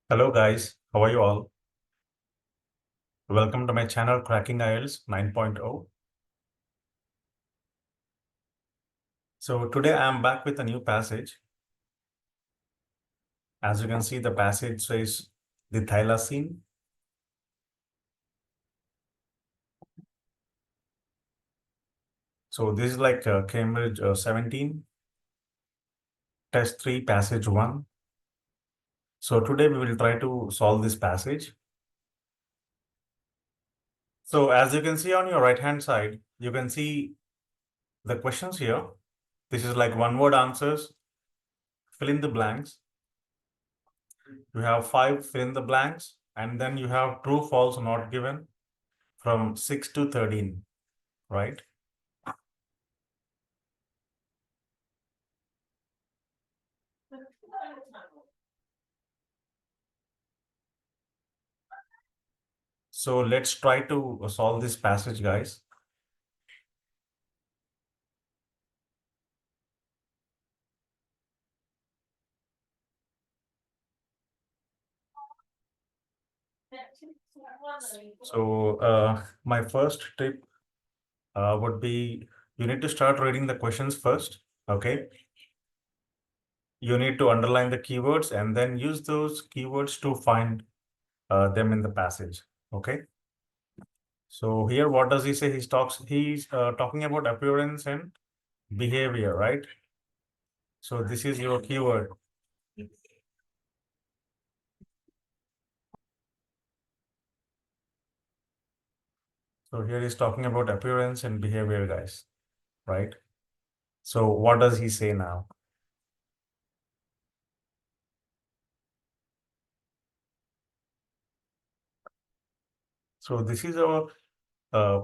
Hello guys, how are you all? Welcome to my channel Cracking IELTS 9.0. So today I am back with a new passage. As you can see, the passage says the thylacine. So this is like Cambridge 17, test 3, passage 1. So today we will try to solve this passage. So as you can see on your right hand side, you can see the questions here. This is like one word answers, fill in the blanks. You have 5 fill in the blanks, and then you have true, false, not given from 6 to 13, right? So let's try to solve this passage, guys. So my first tip would be you need to start reading the questions first, okay? You need to underline the keywords and then use those keywords to find them in the passage, okay? So here, what does he say? He's talking about appearance and behavior, right? So this is your keyword. So here he's talking about appearance and behavior, guys, right? So what does he say now? So this is our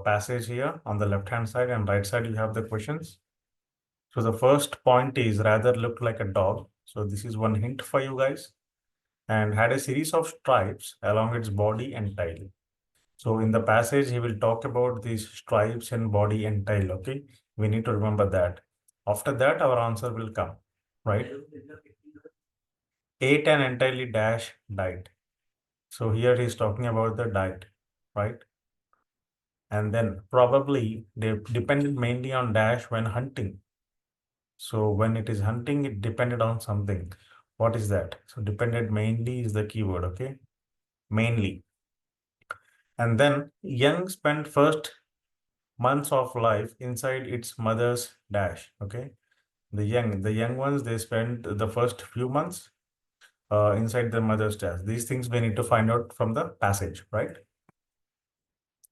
passage here on the left hand side, and right side you have the questions. So the first point is rather looked like a dog. So this is one hint for you guys, and had a series of stripes along its body and tail. So in the passage, he will talk about these stripes and body and tail. Okay, we need to remember that. After that, our answer will come, right? Ate an entirely dash diet. So here he's talking about the diet, right? And then probably they depended mainly on dash when hunting. So when it is hunting, it depended on something. What is that? So depended mainly is the keyword, okay? Mainly. And then young spent first months of life inside its mother's dash, okay? The young ones, they spend the first few months inside their mother's dash. These things we need to find out from the passage, right?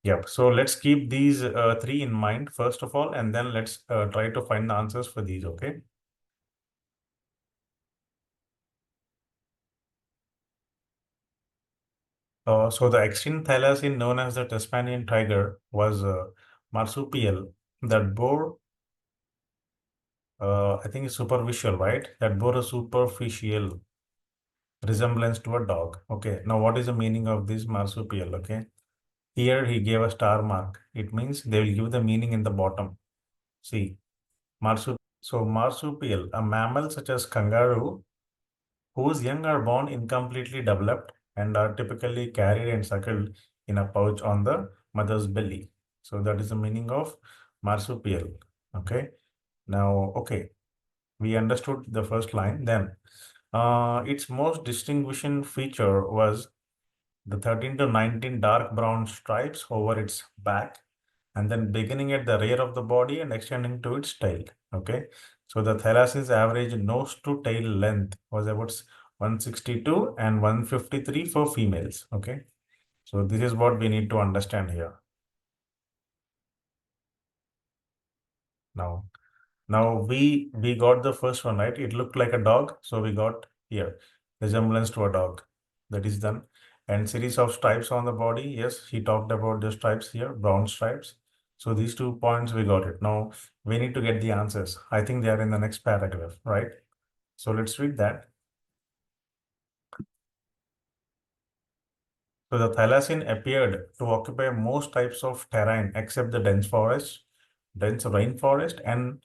Yep. So let's keep these three in mind first of all, and then let's try to find the answers for these, okay? So the extinct thylacine known as the Tasmanian tiger was a marsupial that bore, I think it's superficial, right? That bore a superficial resemblance to a dog. Okay, now what is the meaning of this marsupial? Okay, here he gave a star mark. It means they will give the meaning in the bottom. See, marsupial. So marsupial, a mammal such as kangaroo, whose young are born incompletely developed and are typically carried and suckled in a pouch on the mother's belly. So that is the meaning of marsupial. Okay. Now, okay, we understood the first line. Then, its most distinguishing feature was the 13 to 19 dark brown stripes over its back, and then beginning at the rear of the body and extending to its tail. Okay, so the thylacine's average nose to tail length was about 162 and 153 for females. Okay, so this is what we need to understand here. Now we got the first one, right? It looked like a dog, so we got here resemblance to a dog. That is done. And series of stripes on the body. Yes, he talked about the stripes here, brown stripes. So these 2 points we got it. Now we need to get the answers. I think they are in the next paragraph, right? So let's read that. So the thylacine appeared to occupy most types of terrain except the dense forest, dense rainforest, and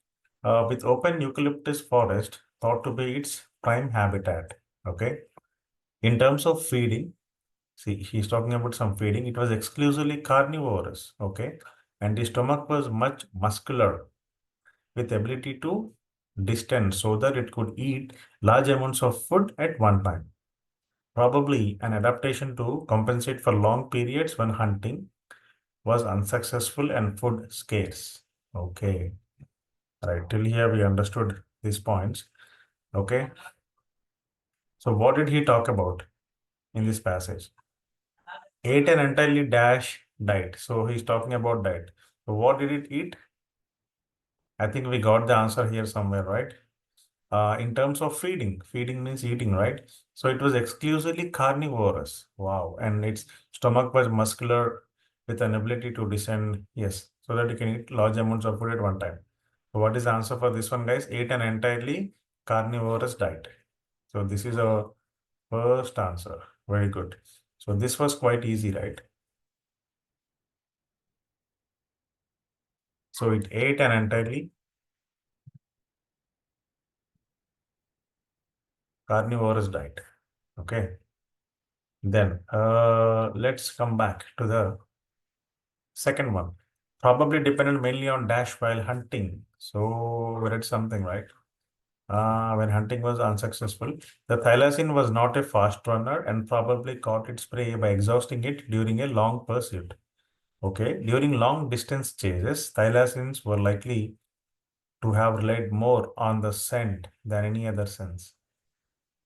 with open eucalyptus forest thought to be its prime habitat. Okay. In terms of feeding, see, he's talking about some feeding. It was exclusively carnivorous, okay? And the stomach was much muscular with ability to distend so that it could eat large amounts of food at one time. Probably an adaptation to compensate for long periods when hunting was unsuccessful and food scarce. Okay, right. Till here we understood these points. Okay, so what did he talk about in this passage? Ate an entirely dash diet. So he's talking about diet. So what did it eat? I think we got the answer here somewhere, right? In terms of feeding, feeding means eating, right? So it was exclusively carnivorous. Wow. And its stomach was muscular with an ability to descend, yes, so that you can eat large amounts of food at one time. So what is the answer for this one, guys? Ate an entirely carnivorous diet. So this is our first answer. Very good. So this was quite easy, right? So it ate an entirely carnivorous diet. Okay. Then let's come back to the second one. Probably depended mainly on dash while hunting. So we read something, right? When hunting was unsuccessful, the thylacine was not a fast runner and probably caught its prey by exhausting it during a long pursuit. Okay, during long distance chases, thylacines were likely to have relied more on the scent than any other sense.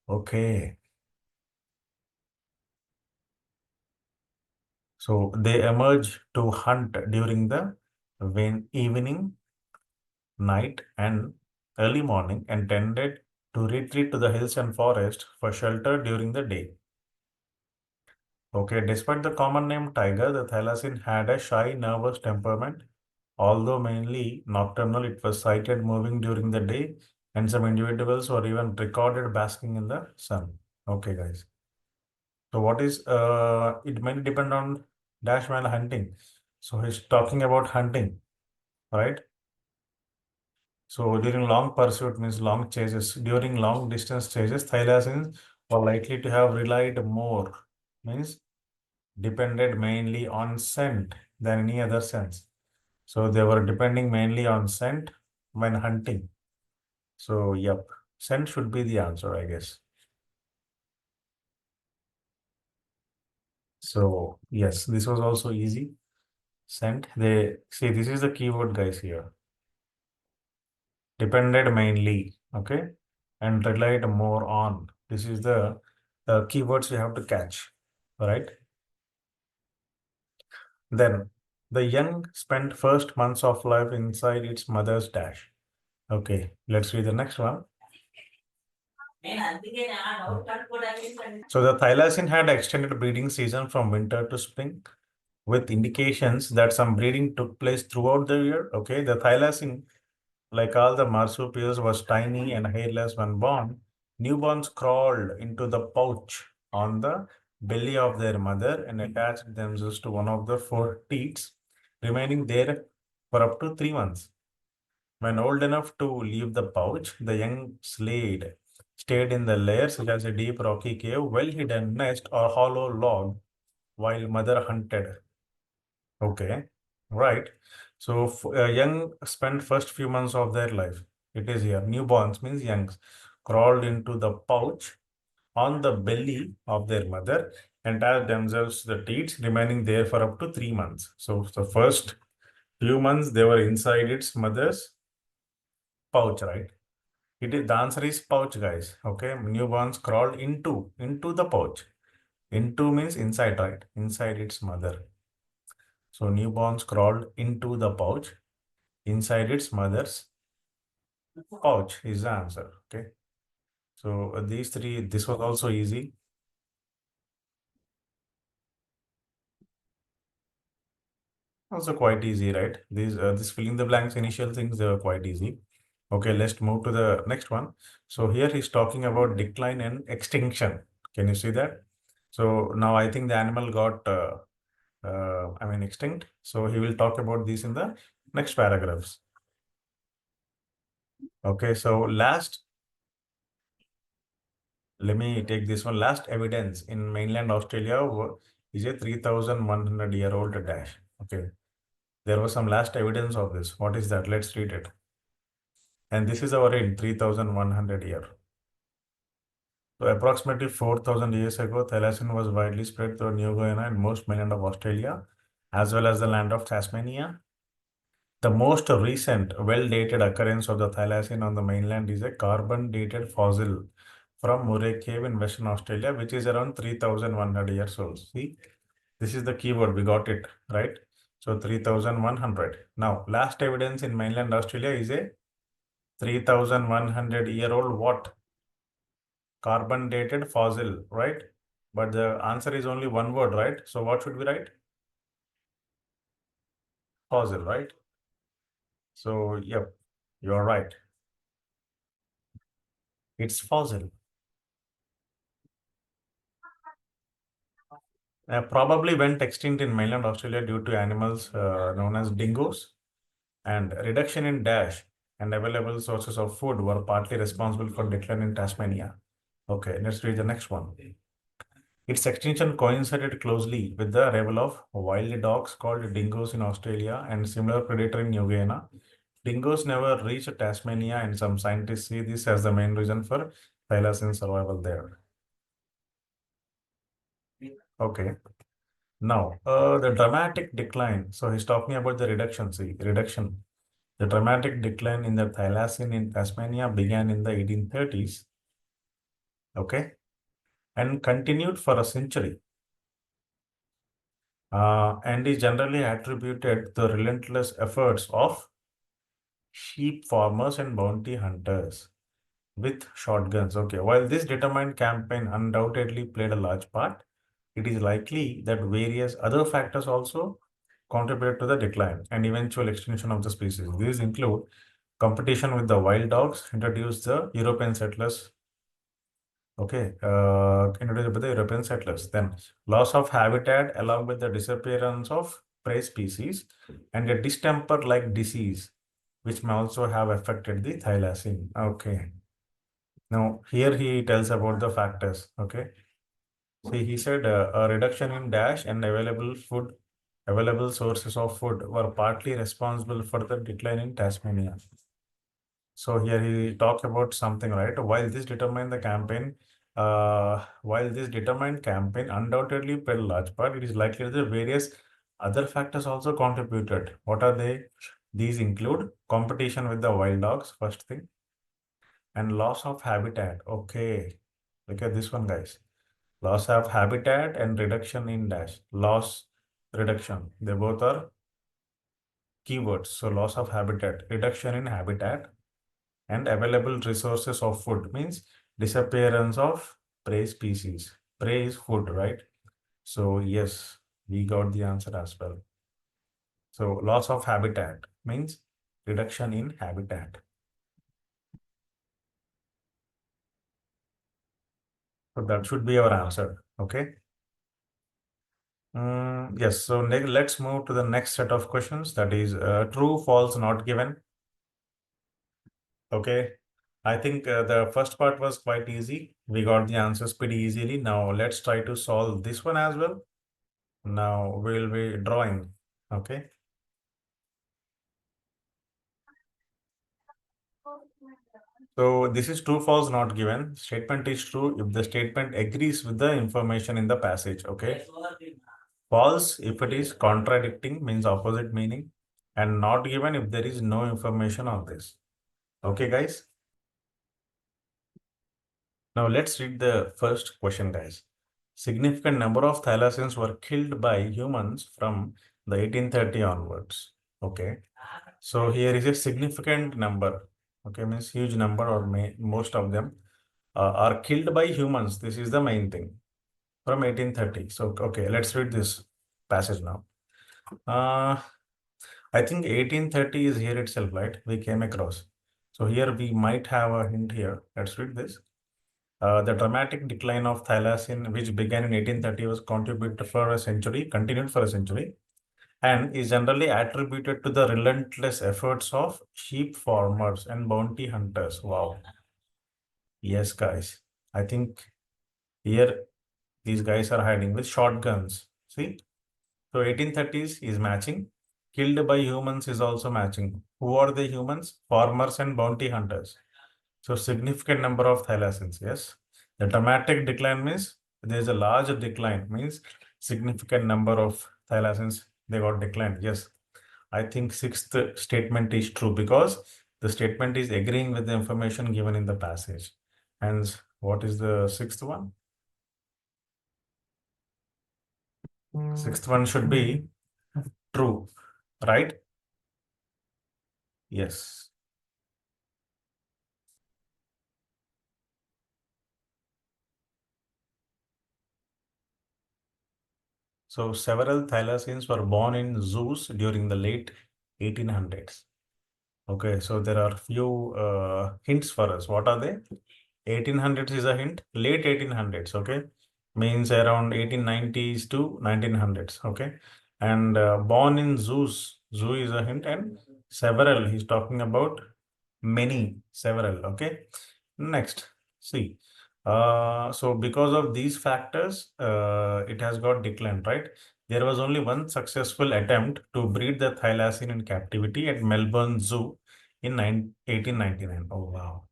Okay, so they emerge to hunt during the evening, night, and early morning and tended to retreat to the hills and forest for shelter during the day. Okay, despite the common name tiger, the thylacine had a shy, nervous temperament. Although mainly nocturnal, it was sighted moving during the day, and some individuals were even recorded basking in the sun. Okay, guys. So what is it may depend on dash while hunting. So he's talking about hunting, right? So during long pursuit means long chases. During long distance chases, thylacines were likely to have relied more, means depended mainly on scent than any other sense. So they were depending mainly on scent when hunting. So yep, scent should be the answer, I guess. So yes, this was also easy. Scent. They see this is the keyword, guys, here. Depended mainly, okay, and relied more on. This is the keywords you have to catch, all right? Then the young spent first months of life inside its mother's dash. Okay, let's read the next one. So the thylacine had extended breeding season from winter to spring, with indications that some breeding took place throughout the year. Okay, the thylacine, like all the marsupials, was tiny and hairless when born. Newborns crawled into the pouch on the belly of their mother and attached themselves to one of the four teats, remaining there for up to 3 months. When old enough to leave the pouch, the young slade stayed in the lair, such as a deep rocky cave, well-hidden nest, or hollow log, while mother hunted. Okay, right. So young spent first few months of their life. It is here. Newborns means youngs crawled into the pouch on the belly of their mother and attached themselves to the teats, remaining there for up to 3 months. So the first few months they were inside its mother's pouch, right? It is the answer is pouch, guys. Okay, newborns crawled into the pouch. Into means inside, right? Inside its mother. So newborns crawled into the pouch inside its mother's pouch is the answer. Okay. So these three, this was also easy. Also quite easy, right? These this filling the blanks initial things, they were quite easy. Okay, let's move to the next one. So here he's talking about decline and extinction. Can you see that? So now I think the animal got I mean extinct. So he will talk about this in the next paragraphs. Okay, so last Let me take this one. Last evidence in mainland Australia is a 3,100-year-old dash. Okay. There was some last evidence of this. What is that? Let's read it. And this is our in 3,100 year. So approximately 4,000 years ago, thylacine was widely spread through New Guinea and most mainland of Australia, as well as the land of Tasmania. The most recent well-dated occurrence of the thylacine on the mainland is a carbon-dated fossil from Murray Cave in Western Australia, which is around 3,100 years old. See, this is the keyword. We got it, right? So 3,100. Now, last evidence in mainland Australia is a 3,100-year-old what? Carbon-dated fossil, right? But the answer is only one word, right? So what should we write? Fossil, right? So, yep, you're right. It's fossil. Probably went extinct in mainland Australia due to animals known as dingoes, and reduction in dash and available sources of food were partly responsible for decline in Tasmania. Okay, let's read the next one. Its extinction coincided closely with the arrival of wild dogs called dingoes in Australia and similar predator in New Guinea. Dingoes never reached Tasmania, and some scientists see this as the main reason for thylacine survival there. Okay. Now, the dramatic decline. So he's talking about the reduction. See, reduction. The dramatic decline in the thylacine in Tasmania began in the 1830s. Okay, and continued for a century. And is generally attributed to the relentless efforts of sheep farmers and bounty hunters with shotguns. Okay, while this determined campaign undoubtedly played a large part, it is likely that various other factors also contribute to the decline and eventual extinction of the species. These include competition with the wild dogs introduced the European settlers. Okay, introduced by the European settlers. Then loss of habitat along with the disappearance of prey species and a distemper-like disease, which may also have affected the thylacine. Okay. Now here he tells about the factors. Okay. See, he said a reduction in dash and available sources of food were partly responsible for the decline in Tasmania. So here he talked about something, right? While this determined campaign undoubtedly played a large part, it is likely that various other factors also contributed. What are they? These include competition with the wild dogs, first thing, and loss of habitat. Okay, look at this one, guys. Loss of habitat and reduction in dash. Loss, reduction. They both are keywords. So loss of habitat, reduction in habitat, and available resources of food means disappearance of prey species. Prey is food, right? So yes, we got the answer as well. So loss of habitat means reduction in habitat. So that should be our answer. Okay. Yes. So let's move to the next set of questions. That is true, false, not given. Okay. I think the first part was quite easy. We got the answers pretty easily. Now let's try to solve this one as well. Now we'll be drawing. Okay. So this is true, false, not given. Statement is true if the statement agrees with the information in the passage. Okay. False if it is contradicting, means opposite meaning, and not given if there is no information on this. Okay, guys. Now let's read the first question, guys. Significant number of thylacines were killed by humans from the 1830 onwards. Okay. So here is a significant number. Okay, means huge number or most of them are killed by humans. This is the main thing from 1830. So, okay, let's read this passage now. I think 1830 is here itself, right? We came across. So here we might have a hint here. Let's read this. The dramatic decline of thylacine, which began in 1830, was contributed for a century, continued for a century, and is generally attributed to the relentless efforts of sheep farmers and bounty hunters. Wow. Yes, guys. I think here these guys are hiding with shotguns. See? So 1830s is matching. Killed by humans is also matching. Who are the humans? Farmers and bounty hunters. So significant number of thylacines, yes. The dramatic decline means there is a large decline, means significant number of thylacines they got declined. Yes, I think sixth statement is true because the statement is agreeing with the information given in the passage. Hence, what is the sixth one? Sixth one should be true, right? Yes. So several thylacines were born in zoos during the late 1800s. Okay, so there are few hints for us. What are they? 1800s is a hint. Late 1800s, okay, means around 1890s to 1900s, okay. And born in zoos, zoo is a hint, and several, he's talking about many, several, okay. Next, see, so because of these factors, it has got declined, right? There was only one successful attempt to breed the thylacine in captivity at Melbourne Zoo in 1899. Oh, wow.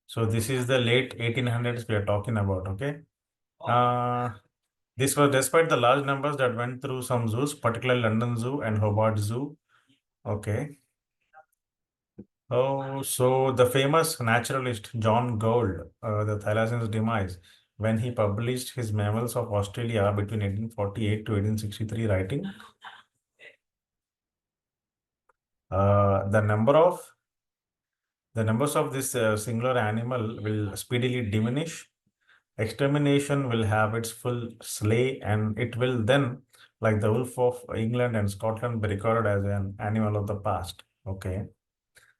So this is the late 1800s we are talking about, okay? Uh, this was despite the large numbers that went through some zoos, particularly London Zoo and Hobart Zoo. Okay. Oh, so the famous naturalist John Gould, the thylacine's demise, when he published his Mammals of Australia between 1848 to 1863, writing, the numbers of this singular animal will speedily diminish. Extermination will have its full slay, and it will then, like the wolf of England and Scotland, be recorded as an animal of the past. Okay.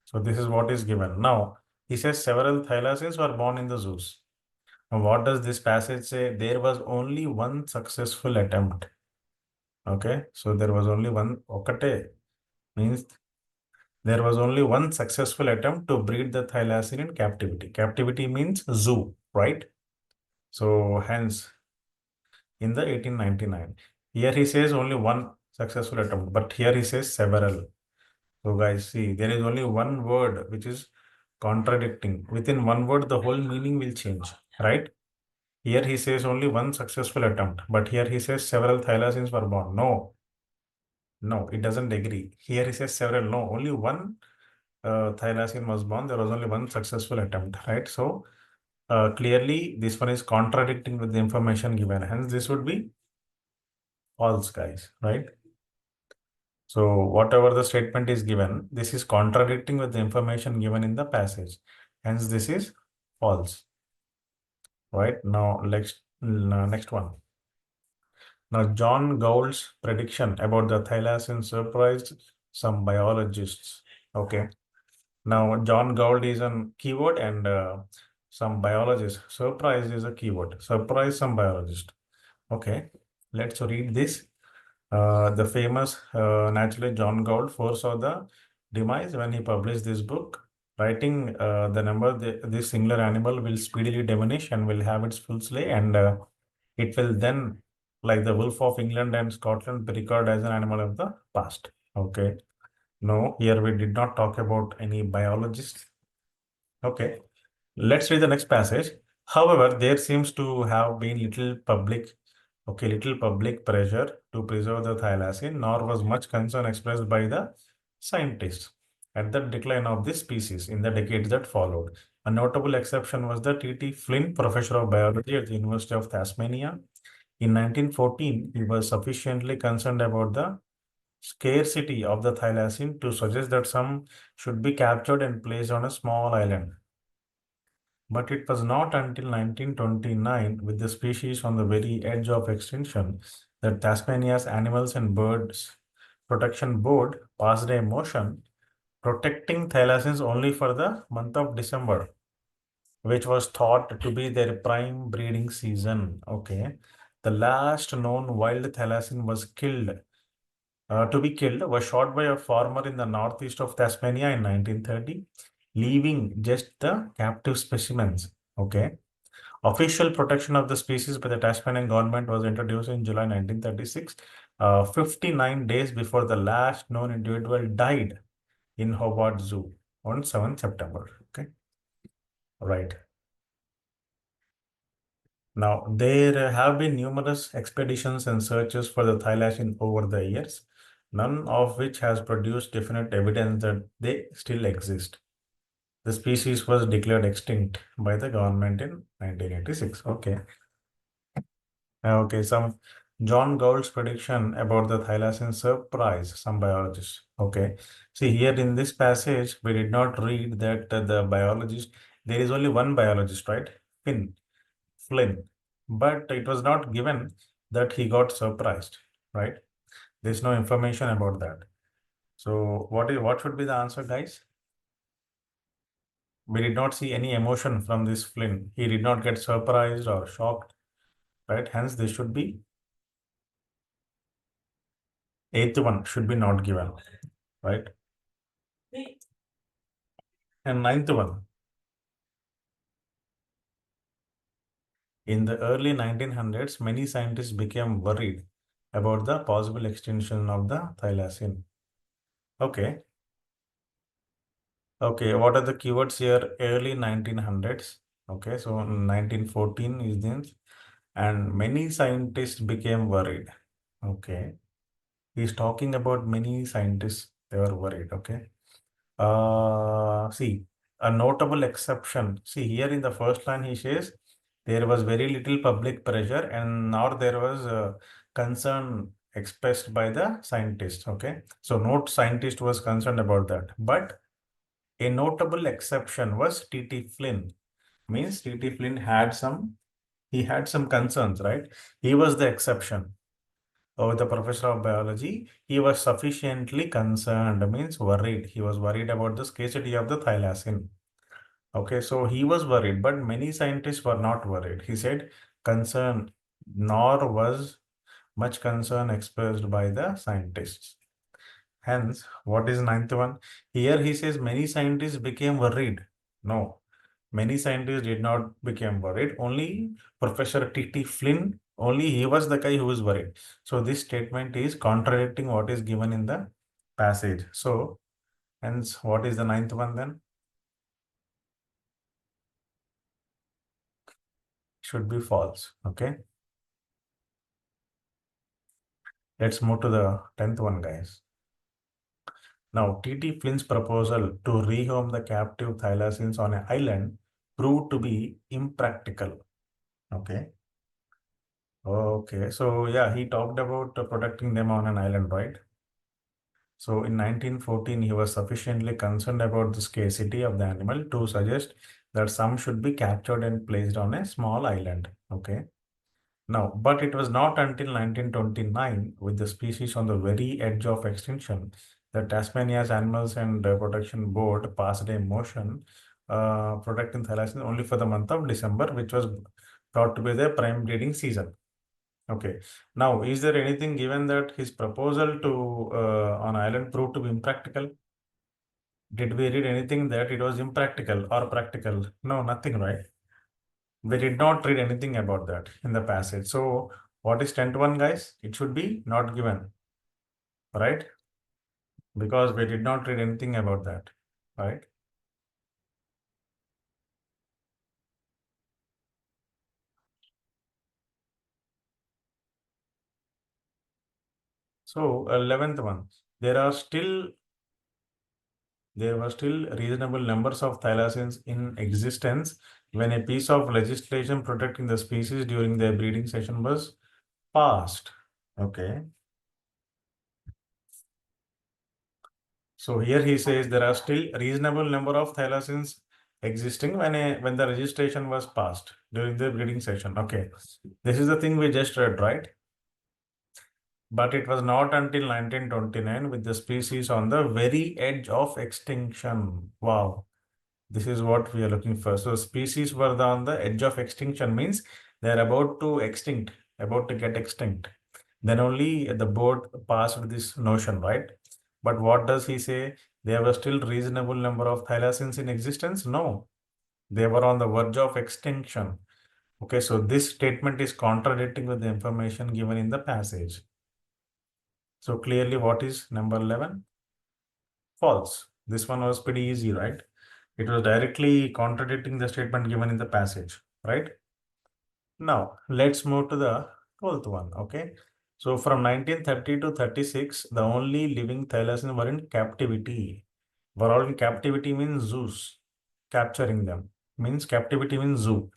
So this is what is given. Now, he says several thylacines were born in the zoos. Now, what does this passage say? There was only one successful attempt. Okay. So there was only one. Okate means there was only one successful attempt to breed the thylacine in captivity. Captivity means zoo, right? So hence in the 1899. Here he says only one successful attempt, but here he says several. So guys, see, there is only one word which is contradicting. Within one word, the whole meaning will change, right? Here he says only one successful attempt, but here he says several thylacines were born. No, no, it doesn't agree. Here he says several. No, only one thylacine was born. There was only one successful attempt, right? So clearly, this one is contradicting with the information given. Hence, this would be false, guys, right? So whatever the statement is given, this is contradicting with the information given in the passage. Hence, this is false, right? Now, next one. Now, John Gould's prediction about the thylacine surprised some biologists. Okay. Now, John Gould is a keyword and some biologists. Surprise is a keyword. Surprise some biologist. Okay. Let's read this. The famous naturalist John Gould foresaw the demise when he published this book, writing this singular animal will speedily diminish and will have its full slay, and it will then, like the wolf of England and Scotland, be recorded as an animal of the past. Okay. No, here we did not talk about any biologist. Okay. Let's read the next passage. However, there seems to have been little public pressure to preserve the thylacine, nor was much concern expressed by the scientists at the decline of this species in the decades that followed. A notable exception was the T.T. Flynn, professor of biology at the University of Tasmania. In 1914, he was sufficiently concerned about the scarcity of the thylacine to suggest that some should be captured and placed on a small island. But it was not until 1929, with the species on the very edge of extinction, that Tasmania's Animals and Birds Protection Board passed a motion protecting thylacines only for the month of December, which was thought to be their prime breeding season. Okay. The last known wild thylacine to be killed was shot by a farmer in the northeast of Tasmania in 1930, leaving just the captive specimens. Okay. Official protection of the species by the Tasmanian government was introduced in July 1936, 59 days before the last known individual died in Hobart Zoo on 7th September. Okay, right. Now, there have been numerous expeditions and searches for the thylacine over the years, none of which has produced definite evidence that they still exist. The species was declared extinct by the government in 1986. Okay. Okay, some John Gould's prediction about the thylacine surprised some biologists. Okay, see here in this passage, we did not read that the biologist, there is only one biologist, right? Flynn, but it was not given that he got surprised, right? There's no information about that. So what should be the answer, guys? We did not see any emotion from this Flynn. He did not get surprised or shocked, right? Hence, this should be eighth one should be not given, right? And ninth one, in the early 1900s, many scientists became worried about the possible extinction of the thylacine. Okay, okay, what are the keywords here? Early 1900s. Okay, so 1914 is this, and many scientists became worried. Okay, he's talking about many scientists, they were worried. Okay. See, a notable exception. See, here in the first line, he says there was very little public pressure and nor there was concern expressed by the scientists. Okay, so no scientist was concerned about that. But a notable exception was T.T. Flynn. Means T.T. Flynn had some concerns, right? He was the exception. Or the professor of biology, he was sufficiently concerned, means worried. He was worried about the scarcity of the thylacine. Okay, so he was worried, but many scientists were not worried. He said concern, nor was much concern expressed by the scientists. Hence, what is ninth one? Here he says many scientists became worried. No, many scientists did not become worried. Only Professor T.T. Flynn, only he was the guy who was worried. So this statement is contradicting what is given in the passage. So hence, what is the ninth one then? Should be false. Okay. Let's move to the 10th one, guys. Now, T.T. Flynn's proposal to rehome the captive thylacines on an island proved to be impractical. Okay. Okay. So, yeah, he talked about protecting them on an island, right? So, in 1914, he was sufficiently concerned about the scarcity of the animal to suggest that some should be captured and placed on a small island. Okay. Now, but it was not until 1929, with the species on the very edge of extinction, that Tasmania's Animals and Protection Board passed a motion protecting thylacine only for the month of December, which was thought to be the prime breeding season. Okay. Now, is there anything given that his proposal to on island proved to be impractical? Did we read anything that it was impractical or practical? No, nothing, right? We did not read anything about that in the passage. So what is 10 to 1, guys? It should be not given, right? Because we did not read anything about that, right? So 11th one, there were still reasonable numbers of thylacines in existence when a piece of legislation protecting the species during their breeding session was passed. Okay. So here he says there are still reasonable number of thylacines existing when the registration was passed during the breeding session. Okay, this is the thing we just read, right? But it was not until 1929 with the species on the very edge of extinction. Wow, this is what we are looking for. So species were on the edge of extinction means they are about to extinct, about to get extinct. Then only the board passed this notion, right? But what does he say? There were still reasonable number of thylacines in existence? No, they were on the verge of extinction. Okay, so this statement is contradicting with the information given in the passage. So clearly, what is number 11? False. This one was pretty easy, right? It was directly contradicting the statement given in the passage, right? Now, let's move to the 12th one, okay? So from 1930 to 36, the only living thylacine were in captivity. Were all in captivity means zoos. Capturing them means captivity means zoo.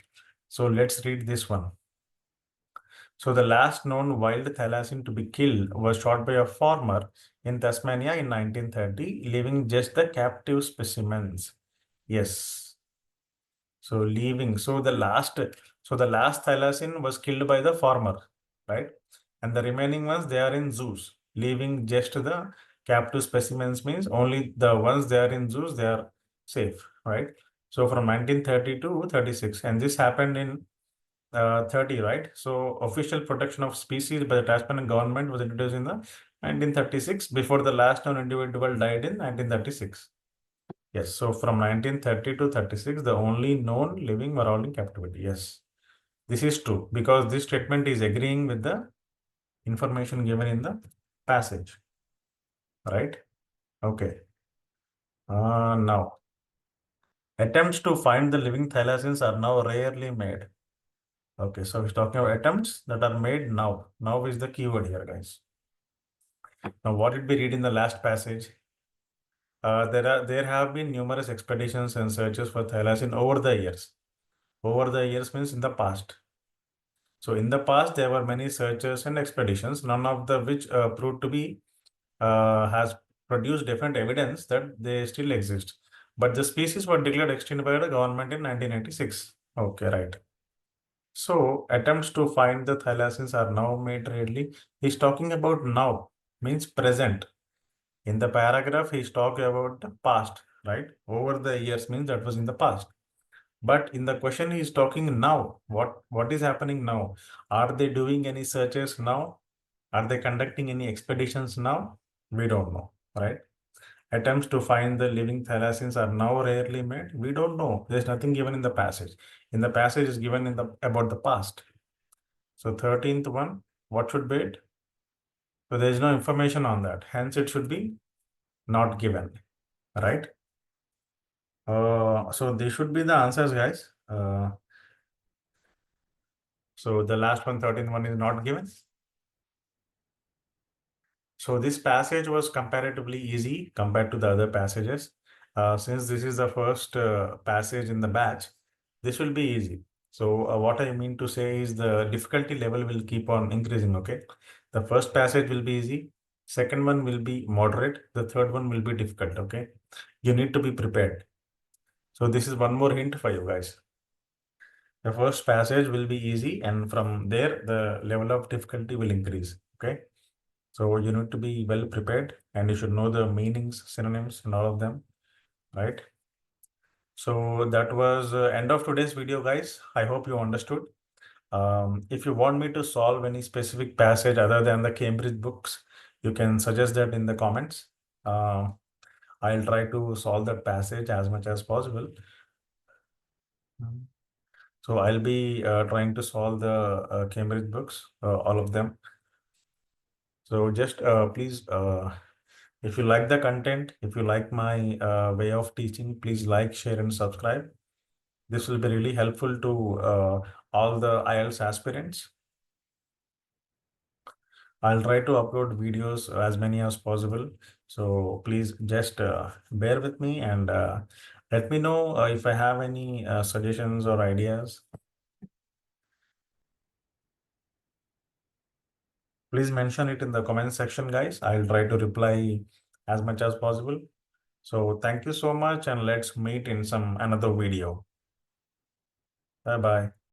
So let's read this one. So the last known wild thylacine to be killed was shot by a farmer in Tasmania in 1930, leaving just the captive specimens. Yes. So leaving. So the last thylacine was killed by the farmer, right? And the remaining ones they are in zoos, leaving just the captive specimens means only the ones they are in zoos they are safe, right? So from 1930 to 36, and this happened in 30, right? So official protection of species by the Tasmanian government was introduced in the 1936 before the last known individual died in 1936. Yes, so from 1930 to 36, the only known living were all in captivity. Yes, this is true because this statement is agreeing with the information given in the passage, right? Okay. Now, attempts to find the living thylacines are now rarely made. Okay, so he's talking about attempts that are made now. Now is the keyword here, guys. Now, what did we read in the last passage? There have been numerous expeditions and searches for thylacine over the years. Over the years means in the past. So in the past, there were many searches and expeditions, none of the which proved to be has produced different evidence that they still exist. But the species were declared extinct by the government in 1996. Okay, right. So attempts to find the thylacines are now made rarely. He's talking about now, means present. In the paragraph, he's talking about the past, right? Over the years means that was in the past. But in the question, he's talking now. What is happening now? Are they doing any searches now? Are they conducting any expeditions now? We don't know, right? Attempts to find the living thylacines are now rarely made. We don't know. There's nothing given in the passage. In the passage is given in the about the past. So 13th one, what should be it? So there is no information on that. Hence, it should be not given, right? So these should be the answers, guys. So the last one, 13th one is not given. So this passage was comparatively easy compared to the other passages. Since this is the first passage in the batch, this will be easy. So what I mean to say is the difficulty level will keep on increasing, okay? The first passage will be easy. Second one will be moderate. The third one will be difficult, okay? You need to be prepared. So this is one more hint for you guys. The first passage will be easy and from there, the level of difficulty will increase, okay? So you need to be well prepared and you should know the meanings, synonyms and all of them, right? So that was end of today's video, guys. I hope you understood. If you want me to solve any specific passage other than the Cambridge books, you can suggest that in the comments. I'll try to solve that passage as much as possible. So I'll be trying to solve the Cambridge books, all of them. So just please, if you like the content, if you like my way of teaching, please like, share, and subscribe. This will be really helpful to all the IELTS aspirants. I'll try to upload videos as many as possible. So please just bear with me and let me know if I have any suggestions or ideas. Please mention it in the comment section, guys. I'll try to reply as much as possible. So thank you so much and let's meet in some another video. Bye bye.